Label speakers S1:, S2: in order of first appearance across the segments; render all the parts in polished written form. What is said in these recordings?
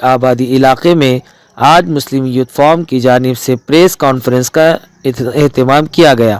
S1: آبادی علاقے میں آج مسلم یوتھ فورم کی جانب سے پریس کانفرنس کا اہتمام کیا گیا،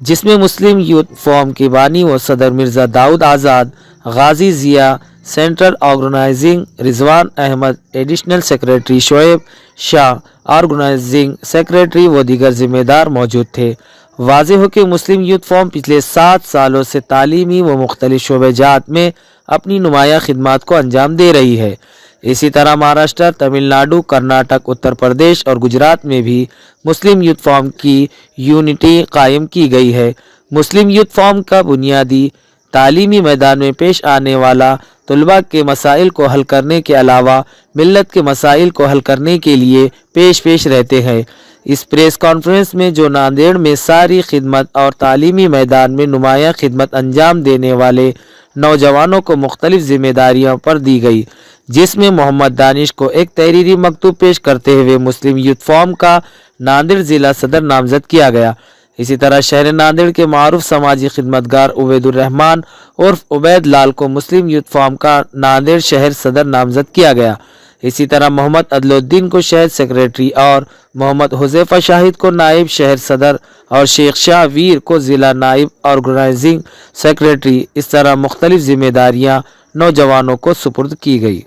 S1: جس میں مسلم یوتھ فورم کے بانی و صدر مرزا داؤد آزاد، غازی Zia, central organising Rizwan Ahmed, additional secretary Shoaib شاہ، آرگنائزنگ سیکریٹری و دیگر ذمہ دار موجود تھے۔ واضح ہو کہ مسلم یوتھ فورم پچھلے 7 سالوں سے تعلیمی و مختلف شعبہ جات میں اپنی نمایاں خدمات کو انجام دے رہی ہے۔ اسی طرح مہاراشٹر، تمل ناڈو، کرناٹک، اتر پردیش اور گجرات میں بھی مسلم یوتھ فورم کی یونٹی قائم کی گئی ہے۔ مسلم یوتھ فورم کا بنیادی تعلیمی میدان میں پیش آنے والا طلباء کے مسائل کو حل کرنے کے علاوہ ملت کے مسائل کو حل کرنے کے لیے پیش رہتے ہیں۔ اس پریس کانفرنس میں جو ناندیڑ میں ساری خدمت اور تعلیمی میدان میں نمایاں خدمت انجام دینے والے نوجوانوں کو مختلف ذمہ داریاں پر دی گئی، جس میں محمد دانش کو ایک تحریری مکتوب پیش کرتے ہوئے مسلم یوتھ فورم کا ناندیڑ ضلع صدر نامزد کیا گیا۔ اسی طرح شہر ناندیڑ کے معروف سماجی خدمتگار عبید الرحمان عرف عبید لال کو مسلم یوتھ فورم کا ناندیڑ شہر صدر نامزد کیا گیا۔ اسی طرح محمد عدل الدین کو شہر سیکریٹری اور محمد حذیفہ شاہد کو نائب شہر صدر اور شیخ شاہ ویر کو ضلع نائب آرگنائزنگ سیکریٹری، اس طرح مختلف ذمہ داریاں نوجوانوں کو سپرد کی گئی۔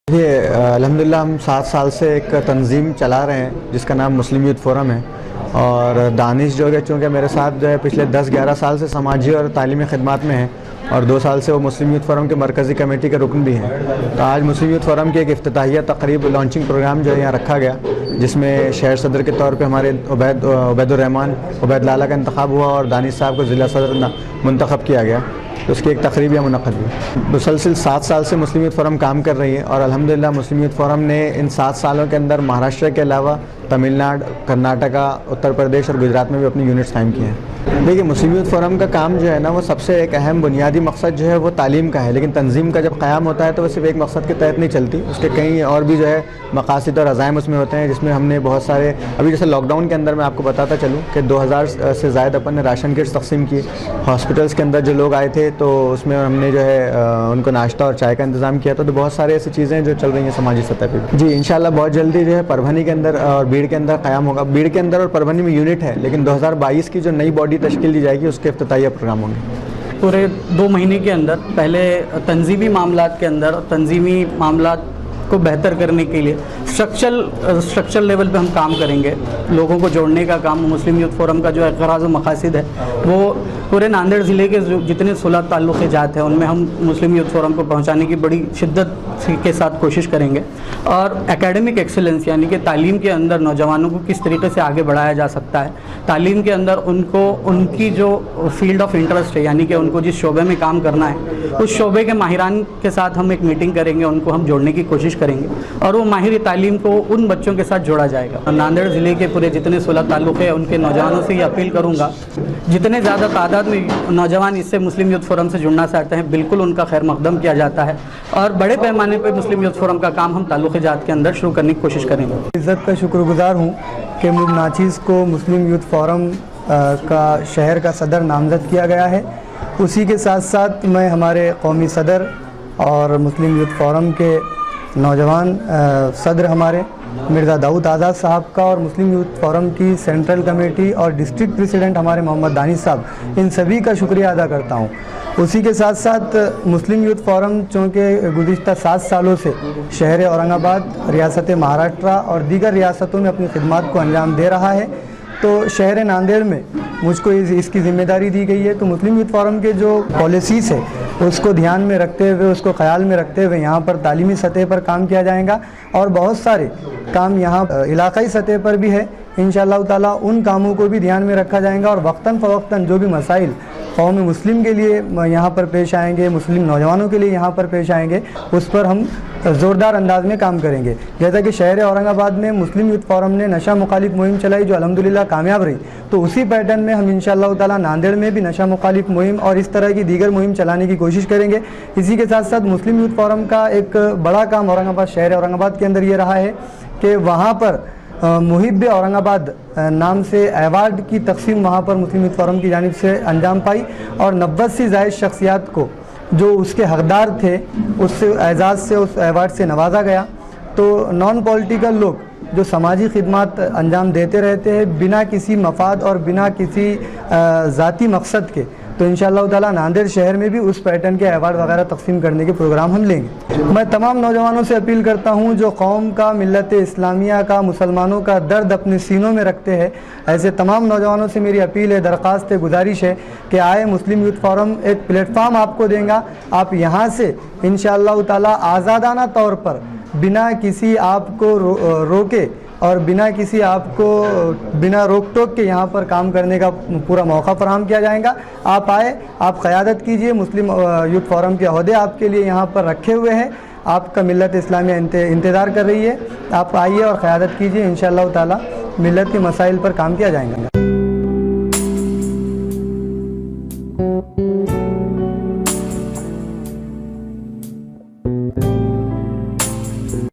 S2: الحمدللہ ہم 7 سال سے ایک تنظیم چلا رہے ہیں جس کا نام مسلم یوتھ فورم ہے، اور دانش جو ہے چونکہ میرے ساتھ جو ہے پچھلے 10-11 سال سے سماجی اور تعلیمی خدمات میں ہیں، اور 2 سال سے وہ مسلم یوتھ فورم کے مرکزی کمیٹی کے رکن بھی ہیں۔ تو آج مسلم یوتھ فورم کی ایک افتتاحیہ تقریب لانچنگ پروگرام جو ہے یہاں رکھا گیا، جس میں شہر صدر کے طور پہ ہمارے عبید الرحمان عبید لالا کا انتخاب ہوا اور دانش صاحب کو ضلع صدر منتخب کیا گیا۔ تو اس کی ایک تقریب یہاں منعقد ہوئی۔ مسلسل 7 سال سے مسلم یوتھ فورم کام کر رہی ہے، اور الحمدللہ مسلم یوتھ فورم نے ان 7 سالوں کے اندر مہاراشٹر کے علاوہ تمل ناڈو، کرناٹکا، اتر پردیش اور گجرات میں بھی اپنی یونٹس قائم کی ہیں۔ دیکھیے مسلم یوتھ فورم کا کام جو ہے نا، وہ سب سے ایک اہم بنیادی مقصد جو ہے وہ تعلیم کا ہے، لیکن تنظیم کا جب قیام ہوتا ہے تو وہ صرف ایک مقصد کے تحت نہیں چلتی، اس کے کئی اور بھی جو ہے مقاصد اور عزائم اس میں ہوتے ہیں، جس میں ہم نے بہت سارے ابھی جیسے لاک ڈاؤن کے اندر میں آپ کو بتاتا چلوں کہ 2000 سے زائد اپن نے راشن کٹس تقسیم کیے، ہاسپٹلس کے اندر جو لوگ آئے تھے تو اس میں ہم نے جو ہے ان کو ناشتہ اور چائے کا انتظام کیا، تو بہت سارے ایسی چیزیں جو چل رہی ہیں سماجی سطح پہ۔ جی انشاءاللہ بہت جلدی جو ہے پربھنی کے اندر اور بیڑ کے اندر قیام ہوگا۔ بیڑ کے اندر اور پربھنی میں یونٹ ہے، لیکن 2022 کی جو نئی باڈی تشکیل دی جائے گی اس کے افتتاحیہ پروگرام ہوں گے۔
S3: پورے 2 مہینے کے اندر پہلے تنظیمی معاملات کے اندر تنظیمی معاملات کو بہتر کرنے کے لیے اسٹرکچر لیول پہ ہم کام کریں گے۔ لوگوں کو جوڑنے کا کام مسلم یوتھ فورم کا جو غرض و مقاصد ہے وہ پورے ناندیڑ ضلع کے جتنے 16 تعلقے جات ہیں ان میں ہم مسلم یوتھ فورم کو پہنچانے کی بڑی شدت کے ساتھ کوشش کریں گے، اور اکیڈمک ایکسلنس یعنی کہ تعلیم کے اندر نوجوانوں کو کس طریقے سے آگے بڑھایا جا سکتا ہے، تعلیم کے اندر ان کو ان کی جو فیلڈ آف انٹرسٹ ہے یعنی کہ ان کو جس شعبے میں کام کرنا ہے اس شعبے کے ماہران کے ساتھ ہم ایک میٹنگ کریں گے، ان کو ہم جوڑنے کی کوشش کریں گے، اور وہ ماہر تعلیم کو ان بچوں کے ساتھ جوڑا جائے گا۔ ناندیڑ ضلع کے پورے جتنے 16 تعلقے ہیں ان کے نوجوانوں سے یہ اپیل کروں گا، جتنے زیادہ تعداد میں نوجوان اس سے مسلم یوتھ فورم سے جڑنا چاہتے ہیں بالکل ان کا خیر مقدم کیا جاتا ہے، اور بڑے پیمانے پہ مسلم یوتھ فورم کا کام ہم تعلقے جات کے اندر شروع کرنے کی کوشش کریں گے۔
S4: عزت کا شکر گزار ہوں کہ ناچیز کو مسلم یوتھ فورم کا شہر کا صدر نامزد کیا گیا ہے۔ اسی کے ساتھ ساتھ میں ہمارے قومی صدر اور مسلم یوتھ فورم کے نوجوان صدر ہمارے مرزا داؤد آزاد صاحب کا، اور مسلم یوتھ فورم کی سینٹرل کمیٹی اور ڈسٹرکٹ پریزیڈنٹ ہمارے محمد دانش صاحب، ان سبھی کا شکریہ ادا کرتا ہوں۔ اسی کے ساتھ ساتھ مسلم یوتھ فورم چونکہ گزشتہ 7 سالوں سے شہر اورنگ آباد، ریاست مہاراشٹر اور دیگر ریاستوں میں اپنی خدمات کو انجام دے رہا ہے، تو شہر ناندیڑ میں مجھ کو اس کی ذمہ داری دی گئی ہے۔ تو مسلم یوتھ فورم کے جو پالیسیز ہے اس کو دھیان میں رکھتے ہوئے، اس کو خیال میں رکھتے ہوئے یہاں پر تعلیمی سطح پر کام کیا جائے گا، اور بہت سارے کام یہاں علاقائی سطح پر بھی ہے۔ انشاءاللہ تعالیٰ ان کاموں کو بھی دھیان میں رکھا جائے گا، اور وقتاً فوقتاً جو بھی مسائل قوم مسلم کے لیے یہاں پر پیش آئیں گے، مسلم نوجوانوں کے لیے یہاں پر پیش آئیں گے، اس پر ہم زوردار انداز میں کام کریں گے۔ جیسا کہ شہر اورنگ آباد میں مسلم یوتھ فورم نے نشہ مخالف مہم چلائی جو الحمدللہ کامیاب رہی، تو اسی پیٹرن میں ہم انشاءاللہ تعالیٰ ناندیڑ میں بھی نشہ مخالف مہم اور اس طرح کی دیگر مہم چلانے کی کوشش کریں گے۔ اسی کے ساتھ ساتھ مسلم یوتھ فورم کا ایک بڑا کام اورنگ آباد شہر اورنگ آباد کے اندر یہ رہا ہے کہ وہاں پر محب اورنگ آباد نام سے ایوارڈ کی تقسیم وہاں پر مسلم یوتھ فورم کی جانب سے انجام پائی، اور 90 سے زائد شخصیات کو جو اس کے حقدار تھے اس اعزاز سے، اس ایوارڈ سے نوازا گیا۔ تو نان پولیٹیکل لوگ جو سماجی خدمات انجام دیتے رہتے ہیں بنا کسی مفاد اور بنا کسی ذاتی مقصد کے، تو انشاءاللہ تعالیٰ ناندیڑ شہر میں بھی اس پیٹرن کے ایوارڈ وغیرہ تقسیم کرنے کے پروگرام ہم لیں گے۔ میں تمام نوجوانوں سے اپیل کرتا ہوں جو قوم کا، ملت اسلامیہ کا، مسلمانوں کا درد اپنے سینوں میں رکھتے ہیں، ایسے تمام نوجوانوں سے میری اپیل ہے، درخواست ہے، گزارش ہے کہ آئے مسلم یوتھ فورم ایک پلیٹ فارم آپ کو دیں گا، آپ یہاں سے انشاءاللہ تعالیٰ آزادانہ طور پر بنا کسی آپ کو روکے اور بنا کسی آپ کو بنا روک ٹوک کے یہاں پر کام کرنے کا پورا موقع فراہم کیا جائے گا۔ آپ آئے، آپ قیادت کیجئے، مسلم یوتھ فورم کے عہدے آپ کے لیے یہاں پر رکھے ہوئے ہیں، آپ کا ملت اسلامیہ انتظار کر رہی ہے، آپ آئیے اور قیادت کیجئے، انشاءاللہ تعالی ملت کے مسائل پر کام کیا جائے گا۔